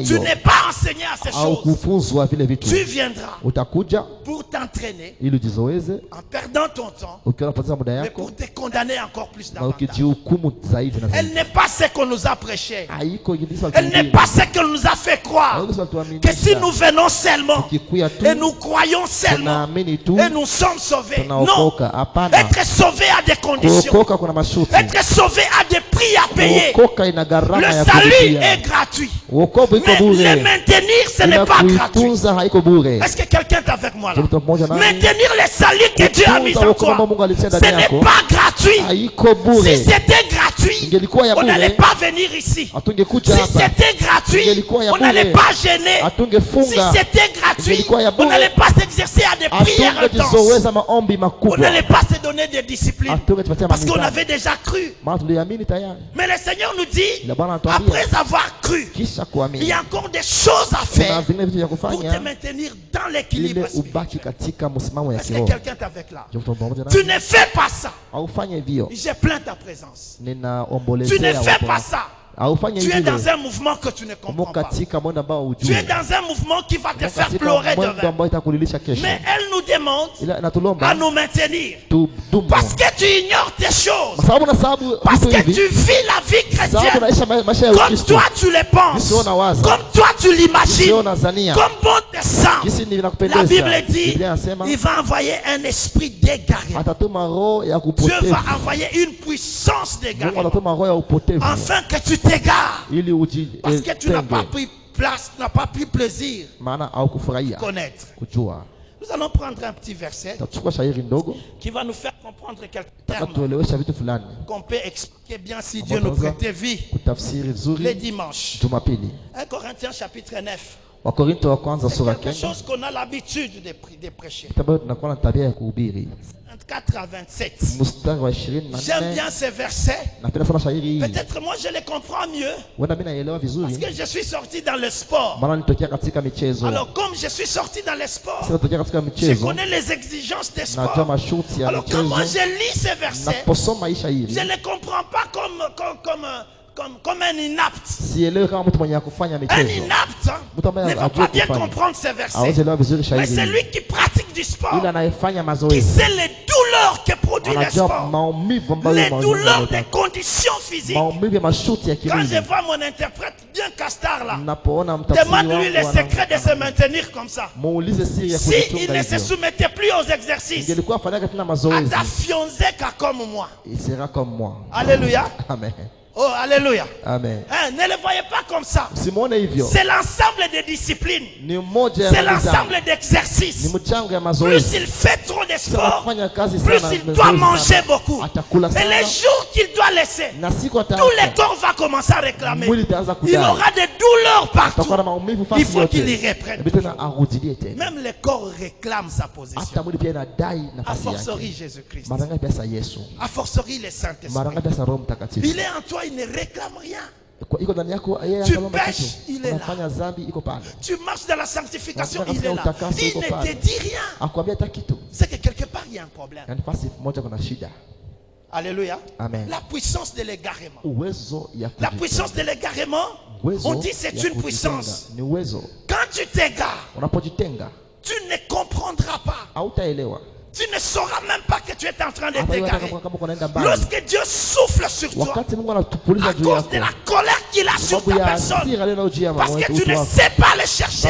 tu n'es pas enseigné à ces choses. Tu viendras pour t'entraîner en perdant ton temps, mais pour te condamner encore plus davantage. Elle n'est pas ce qu'on nous a prêché. Elle n'est pas ce qu'elle nous a fait croire. Que si nous venons seulement et nous croyons seulement et nous sommes sauvés. Non. Être sauvé a des conditions. Être sauvé a des prix à payer. Le salut est gratuit. Mais le maintenir, ce n'est pas gratuit. Est-ce que quelqu'un est avec moi là? Maintenir le salut que Dieu a mis en toi, ce n'est pas gratuit. Si c'était gratuit, on n'allait pas venir ici. Si c'était gratuit, on n'allait pas gêner. Si c'était gratuit, on n'allait pas s'exercer à des prières intenses. On n'allait pas se donner des disciplines parce qu'on avait déjà cru. Mais le Seigneur nous dit, après avoir cru, il y a encore des choses à faire pour te maintenir dans l'équilibre. Est-ce que quelqu'un est avec là? Tu ne fais pas ça. J'ai plaint ta présence. Tu ne fais pas ça. Tu es dans un mouvement que tu ne comprends pas. Tu es dans un mouvement qui va te faire pleurer demain. Mais elle nous demande à nous maintenir. Parce que tu ignores tes choses. Parce que tu vis la vie chrétienne comme toi tu les penses. Comme toi tu l'imagines. Comme bon te semble. La Bible dit, il va envoyer un esprit d'égaré. Dieu va envoyer une puissance d'égaré. Afin que tu t'égares. Parce que tu n'as pas pris place, tu n'as pas pris plaisir à connaître. Nous allons prendre un petit verset qui va nous faire comprendre quelques termes qu'on peut expliquer bien si Dieu nous prêtait vie les dimanches. 1 Corinthiens chapitre 9. C'est quelque chose qu'on a l'habitude de prêcher. 24 à 27. J'aime bien ces versets. Peut-être moi je les comprends mieux parce que je suis sorti dans le sport. Alors comme je suis sorti dans le sport, je connais les exigences des sports. Alors quand moi je lis ces versets, je ne les comprends pas comme un inapte. Un inapte ne va pas bien comprendre ces versets. Mais c'est lui qui pratique du sport, qui sait les douleurs que produit produit les sports, les douleurs des conditions physiques. Quand je vois mon interprète bien castard là, demande-lui les secrets de se maintenir comme ça. S'il ne se soumettait plus aux exercices, comme moi. Il sera comme moi. Alléluia. Amen. Oh, alléluia. Amen. Ne le voyez pas comme ça. C'est l'ensemble des disciplines. C'est l'ensemble d'exercices. Plus il fait trop de sport, plus il doit manger beaucoup. Et les jours qu'il doit laisser, tout le corps va commencer à réclamer. Il aura des douleurs partout. Il faut qu'il y reprenne. Même le corps réclame sa position. A fortiori Jésus-Christ. A fortiori le Saint-Esprit. Il est en toi. Il ne réclame rien. Tu pêches, il est là. Tu marches dans la sanctification, il est là. Il ne te dit rien. C'est que quelque part il y a un problème. Alléluia. Amen. La puissance de l'égarement. La puissance de l'égarement, on dit c'est une puissance. Quand tu t'égares, tu ne comprendras pas. Tu ne sauras même pas que tu es en train de t'égarer. Lorsque Dieu souffle sur toi, à cause de la colère qu'il a sur ta personne, parce que tu ne sais pas le chercher,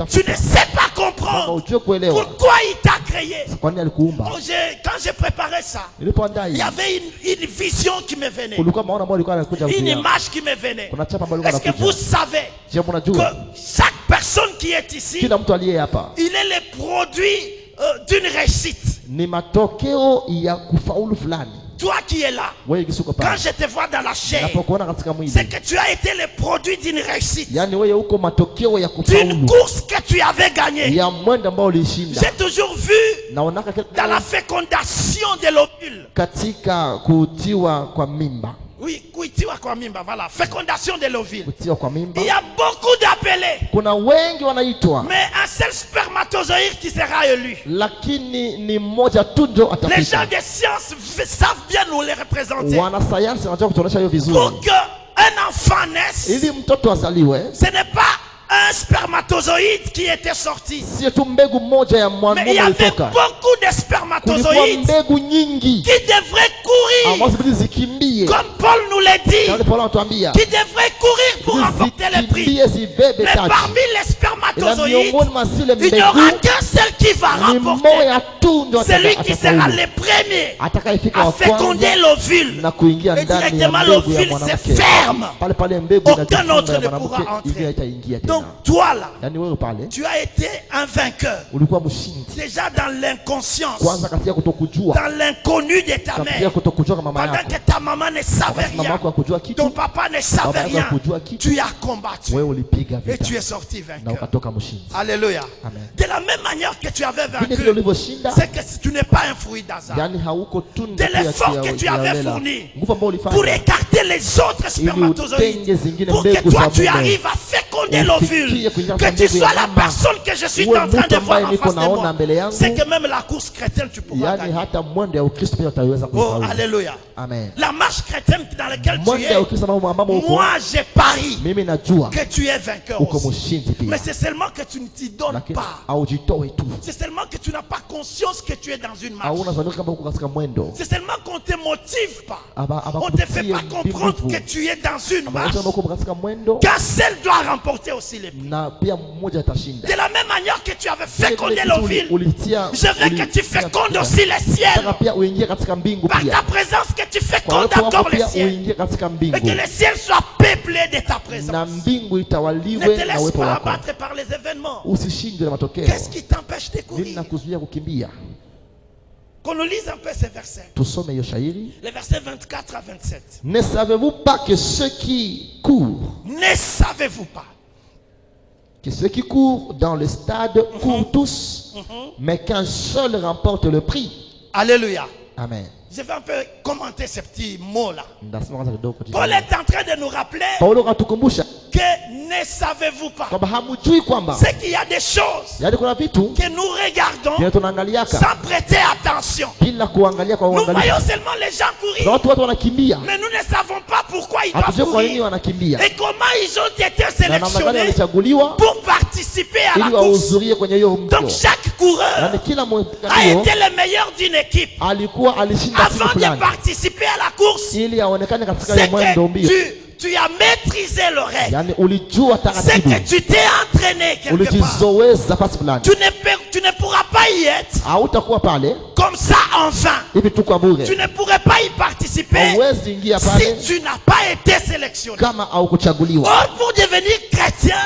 tu ne sais pas comprendre pourquoi il t'a créé. Quand j'ai préparé ça, il y avait une vision qui me venait, une image qui me venait. Est-ce que vous savez que chaque personne qui est ici, il est le produit d'une réussite. Toi qui es là, quand je te vois dans la chair, c'est que tu as été le produit d'une réussite, d'une course que tu avais gagnée. J'ai toujours vu dans la fécondation de l'ovule. Oui, voilà, fécondation de l'ovule. Il y a beaucoup d'appelés, mais un seul spermatozoïde qui sera élu. Les gens de science savent bien nous les représenter. Pour qu'un enfant naisse, ce n'est pas un spermatozoïde qui était sorti, mais il y avait beaucoup de spermatozoïdes qui devraient courir, comme Paul nous l'a dit, qui devraient courir pour remporter le prix. Mais parmi les spermatozoïdes, il n'y aura qu'un seul qui va remporter. Celui qui sera le premier à féconder l'ovule. Et directement l'ovule se ferme. Aucun autre ne pourra entrer. Donc toi là, tu as été un vainqueur. Déjà dans l'inconscience, dans l'inconnu de ta mère, pendant que ta maman ne savait rien, ton papa ne savait rien, tu as combattu et tu es sorti vainqueur. Alléluia. De la même manière que tu avais vaincu, c'est que tu n'es pas un fruit d'hasard. De l'effort que tu avais fourni pour écarter les autres spermatozoïdes, pour que toi tu arrives à féconder l'ovule, que tu sois la personne que je suis en train de voir en face de moi, c'est que même la course chrétienne tu pourras gagner. Oh, alléluia. Amen. La marche chrétienne dans laquelle tu es, moi j'ai pari que tu es vainqueur aussi. Mais c'est seulement que tu ne t'y donnes pas. C'est seulement que tu n'as pas conscience que tu es dans une marche. C'est seulement qu'on ne te motive pas. On ne te fait pas comprendre que tu es dans une marche. Qu'un seul doit remporter aussi les prix. De la même manière que tu avais fécondé l'ovule, je veux que tu fécondes aussi les ciels. Par ta présence, que tu fécondes encore les ciels. Et que les ciels soient peuplés de ta présence. Ne te laisse pas abattre par les événements. Qu'est-ce qui t'empêche de courir? Qu'on nous lise un peu ces versets. Les versets 24 à 27. Ne savez-vous pas que ceux qui courent, ne savez-vous pas que ceux qui courent dans le stade courent tous, mais qu'un seul remporte le prix? Alléluia. Amen. Je vais un peu commenter ces petits mots-là. Paul est en train de nous rappeler que ne savez-vous pas, c'est qu'il y a des choses que nous regardons sans prêter attention. Nous voyons seulement les gens courir, mais nous ne savons pas pourquoi ils doivent courir et comment ils ont été sélectionnés pour participer à la course. Donc chaque coureur a été le meilleur d'une équipe. Avant de participer à la course, c'est que tu as maîtrisé le règle. C'est que tu t'es entraîné quelque part. Tu ne pourras pas y être comme ça enfin. Tu ne pourrais pas y participer si tu n'as pas été sélectionné. Or, pour devenir chrétien,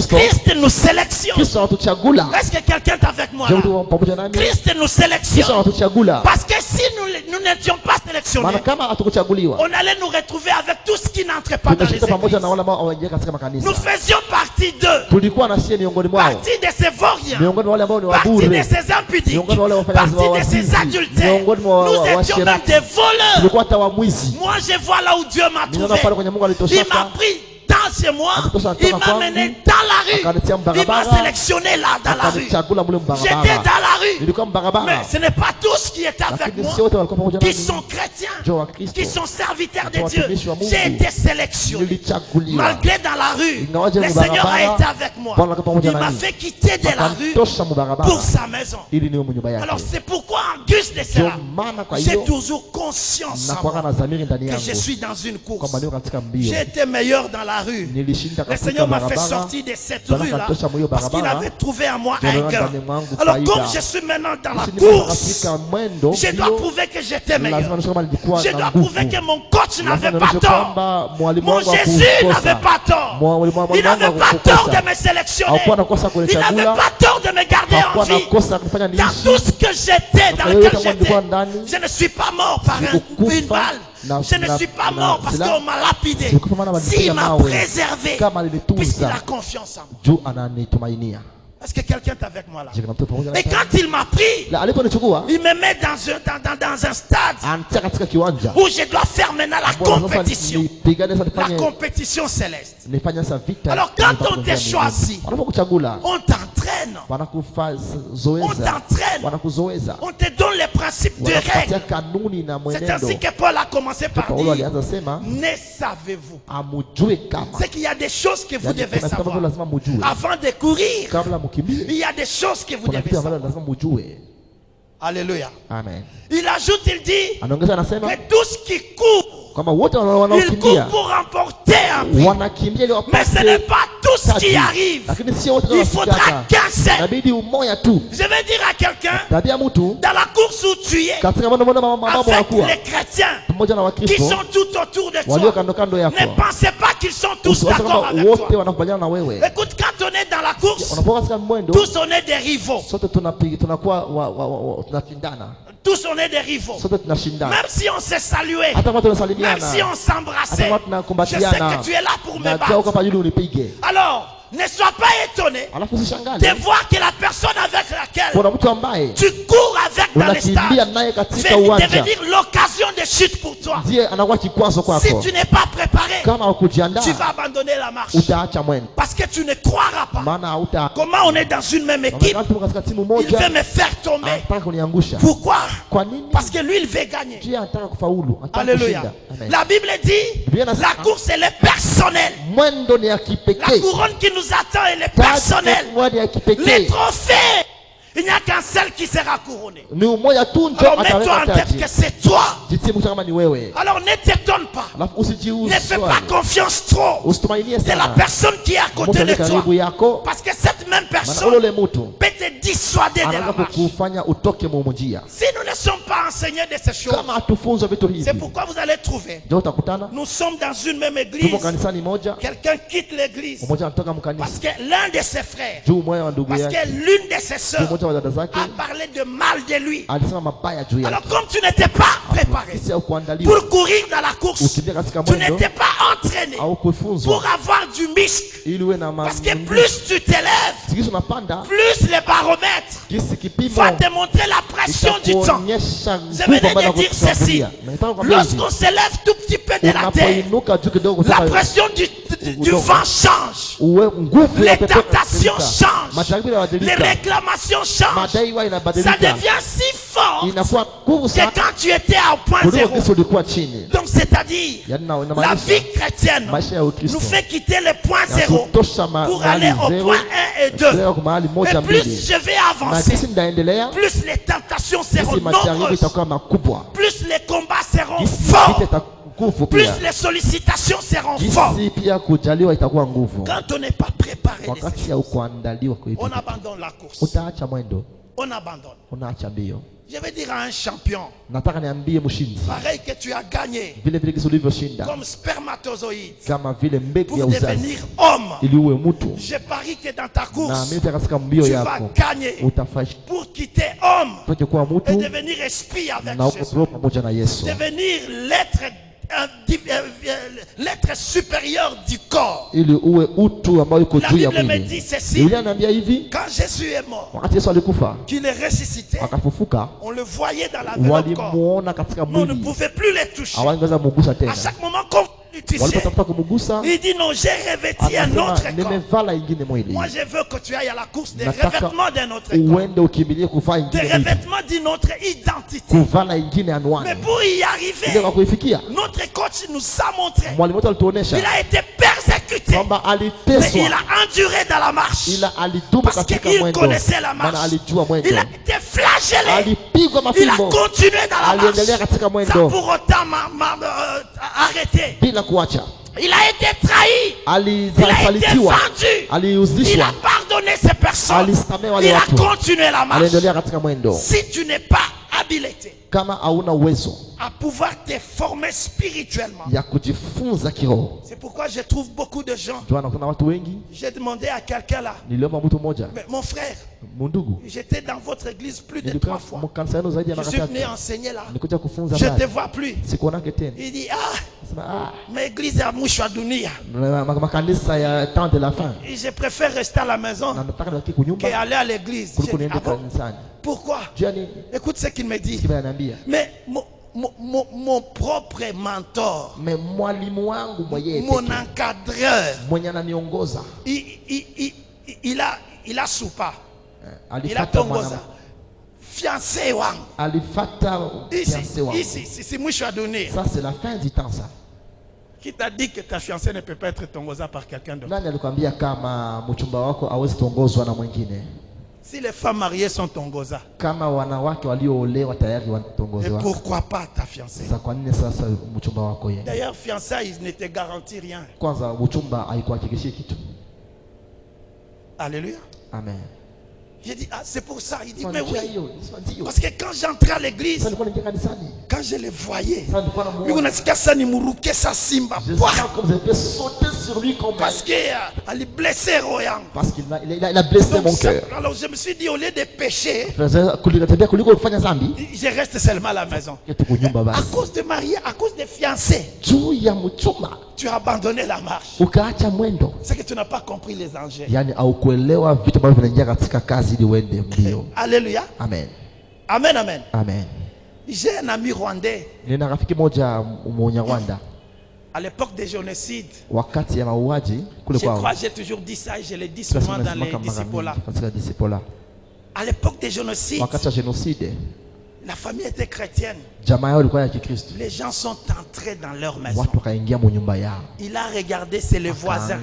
Christ nous sélectionne. Est-ce que quelqu'un est avec moi là? Christ nous sélectionne. Parce que si nous n'étions pas sélectionnés, on allait nous retrouver avec tout ce qui n'entrait pas dans les églises. Nous faisions partie d'eux. Partie de ces vauriens. Partie de ces impudiques. Partie de ces adultères. Nous étions même des voleurs. Moi je vois là où Dieu m'a trouvé. Il m'a pris dans chez moi, il m'a mené dans la rue, il m'a sélectionné là dans la rue. J'étais dans la rue, mais ce n'est pas tous qui étaient avec moi, qui sont chrétiens, qui sont serviteurs de Dieu. J'ai été sélectionné. Malgré dans la rue, le Seigneur a été avec moi. Il m'a fait quitter de la rue pour sa maison. Alors c'est pourquoi en guise de cela, j'ai toujours conscience que je suis dans une course. J'ai été meilleur dans la rue. Le Seigneur m'a fait sortir de cette rue-là parce qu'il avait trouvé en moi un gain. Alors comme je suis maintenant dans la course, je dois prouver que j'étais meilleur. Je dois prouver que mon coach n'avait pas tort. Mon Jésus n'avait pas tort. Il n'avait pas tort de me sélectionner. Il n'avait pas tort de me garder en vie. Dans tout ce que j'étais, dans lequel j'étais, je ne suis pas mort par une balle. Je ne suis pas mort parce qu'on m'a lapidé. S'il m'a préservé, puisqu'il a confiance en moi. Est-ce que quelqu'un est avec moi là? Et quand il m'a pris, il me met dans un stade où je dois faire maintenant la compétition. La compétition céleste. Alors quand on te choisit, on t'entraîne. On t'entraîne. On te donne les principes de règles. C'est ainsi que Paul a commencé par dire, ne savez-vous? C'est qu'il y a des choses que vous devez savoir. Avant de courir, il y a des choses que vous devez savoir. Alléluia. Amen. Il ajoute, il dit que tous qui courent, ils courent pour remporter un prix. Mais ce n'est pas tout ce qui arrive. Il faudra qu'un seul. Je vais dire à quelqu'un, dans la course où tu es, avec les chrétiens qui sont tout autour de toi, ne pensez pas qu'ils sont tous d'accord avec toi. Écoute, quand on est dans la course, tous on est des rivaux. Tous on est des rivaux. Même si on s'est salué, même si on s'embrassait, je sais que tu es là pour me battre. Alors, ne sois pas étonné de voir que la personne avec laquelle tu cours avec dans les stades va devenir l'occasion de chute pour toi. Si tu n'es pas préparé, tu vas abandonner la marche. Parce que tu ne croiras pas. Comment on est dans une même équipe, il veut me faire tomber. Pourquoi? Parce que lui il veut gagner. Alléluia. La Bible dit, la course elle est personnelle. La couronne qui nous attend elle est personnelle. Les trophées, il n'y a qu'un seul qui sera couronné. Alors mets-toi en tête que c'est toi. Alors ne t'étonne pas. Ne fais pas confiance trop. C'est la personne qui est à côté de toi. Parce que cette même personne peut te dissuader de la marche. Si nous ne sommes pas enseignés de ces choses, c'est pourquoi vous allez trouver, nous sommes dans une même église, quelqu'un quitte l'église parce que l'un de ses frères, parce que l'une de ses soeurs a parlé de mal de lui. Alors comme tu n'étais pas préparé pour courir dans la course, tu n'étais pas entraîné pour avoir du muscle. Parce que plus tu t'élèves, plus le baromètre va te montrer la pression du temps. Je venais de dire ceci. Lorsqu'on s'élève tout petit peu de la terre, la pression du vent change. Les tentations changent. Les réclamations changent. Ça devient si fort forte que quand tu étais au point zéro. Donc c'est-à-dire, la vie chrétienne nous fait quitter le point zéro pour aller au point 1 et 2. Et plus je vais avancer, plus les tentations seront nombreuses, plus les combats seront forts, plus les sollicitations seront fortes. Quand on n'est pas préparé, on abandonne la course. On abandonne. Je vais dire à un champion, pareil que tu as gagné comme spermatozoïde pour devenir homme. Je parie que dans ta course, tu vas gagner pour quitter homme et devenir esprit avec Jésus. Devenir l'être supérieur du corps. La Bible me dit ceci: quand Jésus est mort, qu'il est ressuscité, on le voyait dans la vie du corps, mais on ne pouvait plus les toucher. À chaque moment qu'on il dit non, j'ai revêtu un autre corps. Moi je veux que tu ailles à la course des revêtements d'un autre corps, des revêtements d'une autre identité. Mais pour y arriver, notre coach nous a montré, il a été persécuté, mais il a enduré dans la marche parce qu'il connaissait la marche. Il a été flagellé, il a continué dans la marche sans pour autant arrêter. Il a été trahi, il a été vendu, il a pardonné ses personnes, il a continué la marche. Si tu n'es pas habilité à pouvoir te former spirituellement, c'est pourquoi je trouve beaucoup de gens. J'ai demandé à quelqu'un là, mais mon frère, j'étais dans votre église plus de 3 fois, je suis venu enseigner là, je ne te vois plus. Il dit mais l'église est à Mouchouadounia, je préfère rester à la maison qu'aller à l'église. Pourquoi? Écoute ce qu'il me dit. Mais mon propre mentor, mon encadreur, il a soupa, il a tongoza, fiancé wang. Ici, moi je suis donné. Ça c'est la fin du temps ça. Qui t'a dit que ta fiancée ne peut pas être tongoza par quelqu'un d'autre? Si les femmes mariées sont tongoza, et pourquoi pas ta fiancée? D'ailleurs, fiançailles ne te garantit rien. Alléluia. Amen. J'ai dit, c'est pour ça. Il dit, mais oui. Parce que quand j'entrais à l'église, quand je les voyais, parce qu'il blessait Royan. Parce qu'il a blessé mon cœur. Alors je me suis dit, au lieu de pécher, je reste seulement à la maison. À cause de mariés, à cause des fiancés, tu as abandonné la marche. C'est que tu n'as pas compris les enjeux. Alléluia. Amen. Amen, amen. Amen. J'ai un ami rwandais. À l'époque des génocides, je crois que j'ai toujours dit ça et je le dis souvent dans les disciples. À l'époque des génocides, la famille était chrétienne. Les gens sont entrés dans leur maison. Il a regardé, c'est les voisins.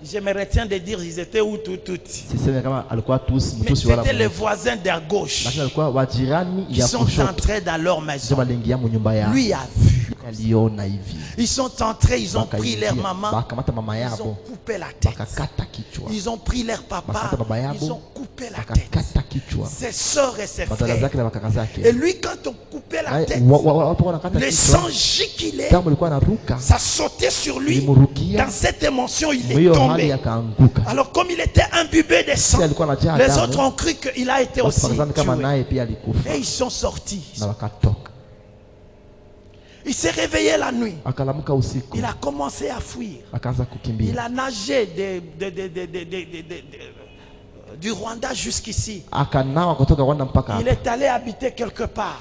Je me retiens de dire, ils étaient où tout. Mais c'était les voisins de gauche qui sont entrés dans leur maison. Lui a vu. Ils sont entrés, ils ont pris leur maman, ils ont coupé la tête. Ils ont pris leur papa, ils ont coupé la tête. Ses soeurs et ses frères. Et lui, quand on coupait la tête, le sang giclait, ça sautait sur lui. Dans cette émotion, il est tombé. Alors comme il était imbibé de sang, les autres ont cru qu'il a été aussi tué. Et ils sont sortis. Il s'est réveillé la nuit. Il a commencé à fuir. Il a nagé du Rwanda jusqu'ici. Il est allé habiter quelque part.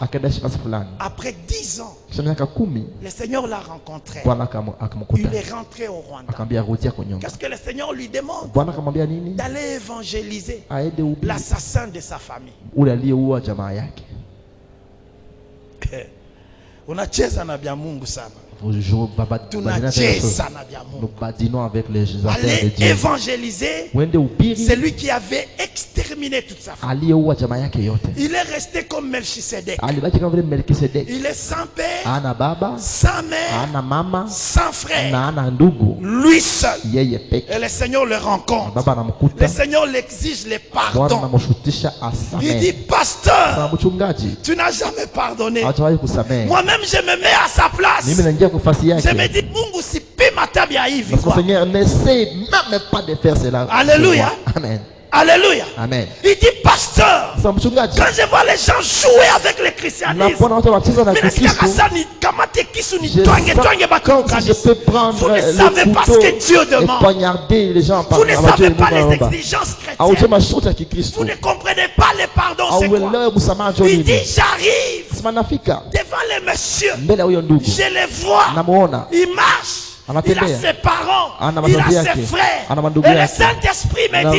Après 10 ans, le Seigneur l'a rencontré. Il est rentré au Rwanda. Qu'est-ce que le Seigneur lui demande? D'aller évangéliser l'assassin de sa famille. Unacheza na vya Mungu sana. Nous badinons avec les affaires de Dieu. Évangéliser celui qui avait exterminé toute sa famille. Il est resté comme Melchisedec. Il est sans père, sans mère, sans frère. Lui seul. Et le Seigneur le rencontre. Le Seigneur l'exige les pardons. Il dit, pasteur, tu n'as jamais pardonné. Moi-même je me mets à sa place. Je me dis, Mungu si pima tabia hivi. Parce que le Seigneur n'essaie même pas de faire cela. Alléluia. Amen. Alléluia. Amen. Il dit, pasteur, quand je vois les gens jouer avec le christianisme, quand je peux prendre le couteau et poignarder les gens par vous ne savez pas les exigences chrétiennes. Vous ne comprenez pas les pardons, c'est quoi? Il dit, j'arrive devant les messieurs, je les vois, ils marchent. Il a ses parents, il a ses frères. Et le Saint-Esprit me dit,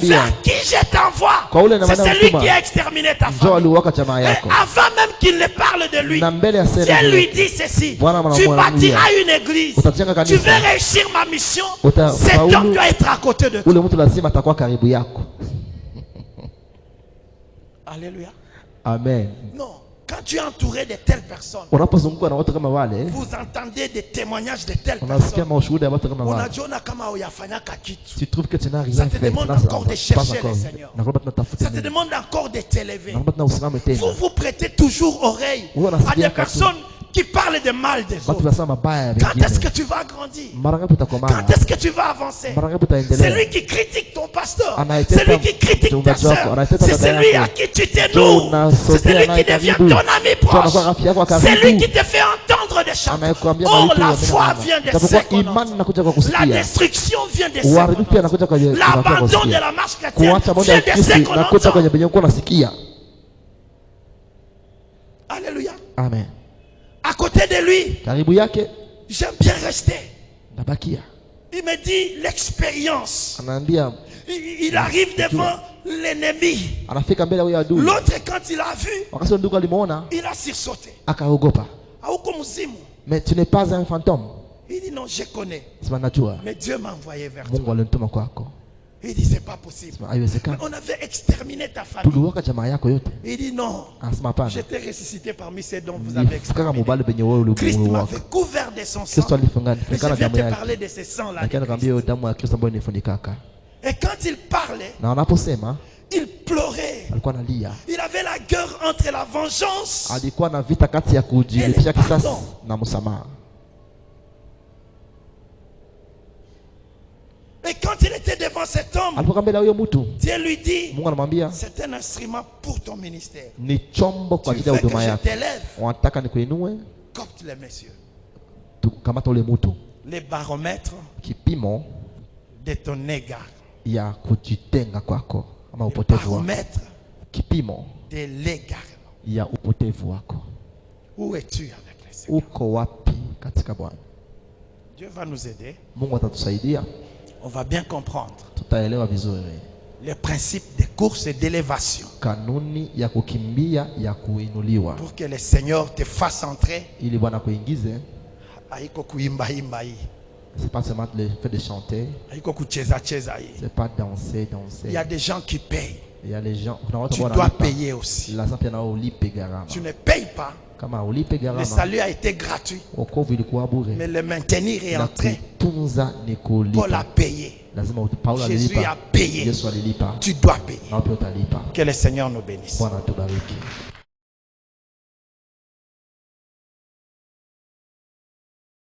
vers qui je t'envoie? C'est celui qui a exterminé ta famille. Et avant même qu'il ne parle de lui, Dieu lui dit ceci: tu bâtiras une église, tu veux réussir ma mission, cet homme doit être à côté de toi. Alléluia. Amen. Non. Quand tu es entouré de telles personnes, vous entendez des témoignages de telles personnes. Tu trouves que tu n'as rien fait. Ça te demande encore de chercher le Seigneur. Ça te demande encore de t'élever. Vous vous prêtez toujours oreille à des personnes qui parle de mal des autres. Quand est-ce que tu vas grandir? Quand est-ce que tu vas avancer? C'est lui qui critique ton pasteur. C'est lui qui critique ta soeur. C'est celui à qui tu te nourris. C'est celui qui devient ton ami proche. C'est lui qui te fait entendre des chants. Or, la foi vient de ce qu'on entend. La destruction vient de ce qu'on entend. L'abandon de la marche chrétienne vient de ce qu'on entend. Alléluia. Amen. À côté de lui, j'aime bien rester. Il me dit l'expérience. Il arrive devant l'ennemi. L'autre, quand il a vu, il a sursauté. Mais tu n'es pas un fantôme. Il dit non, je connais. Mais Dieu m'a envoyé vers toi. Il dit c'est pas possible. On avait exterminé ta famille. Il dit non. J'étais ressuscité parmi ces dont vous avez exterminé. Christ m'avait couvert de son sang. Et je viens te parler de ce sang-là. Et quand il parlait, il pleurait. Il avait la guerre entre la vengeance et le pardon. Et quand il était devant cet homme, Dieu lui dit, c'est un instrument pour ton ministère. Tu veux que je t'élève? Copte les messieurs. Les baromètres de ton égard. Les baromètres de l'égarement. Où es-tu avec le Seigneur? Dieu va nous aider. On va bien comprendre les principes de course et d'élévation pour que le Seigneur te fasse entrer. C'est pas seulement le fait de chanter. C'est pas danser. Il y a des gens qui payent. Il y a les gens. Tu dois payer aussi. Tu ne payes pas. Le salut a été gratuit. Mais le maintenir est en train. Paul a payé. Jésus a payé. Tu dois payer. Que le Seigneur nous bénisse.